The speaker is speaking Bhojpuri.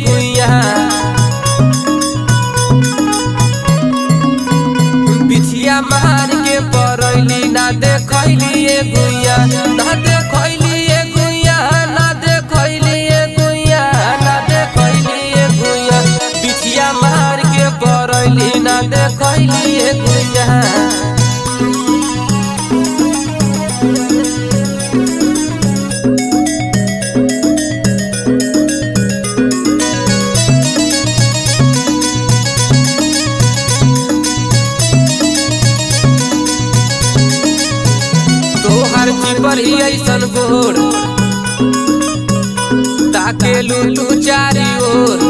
गुइया बिछिया मार के परैली ना देखैली गुइया ना देखैली गुइया ना देखैली गुइया ना देखैली गुइया बिछिया मार के परैली ना देखैली गुइया। तोहर चिपर ही ऐसन गोर ताके लू तू चारी ओर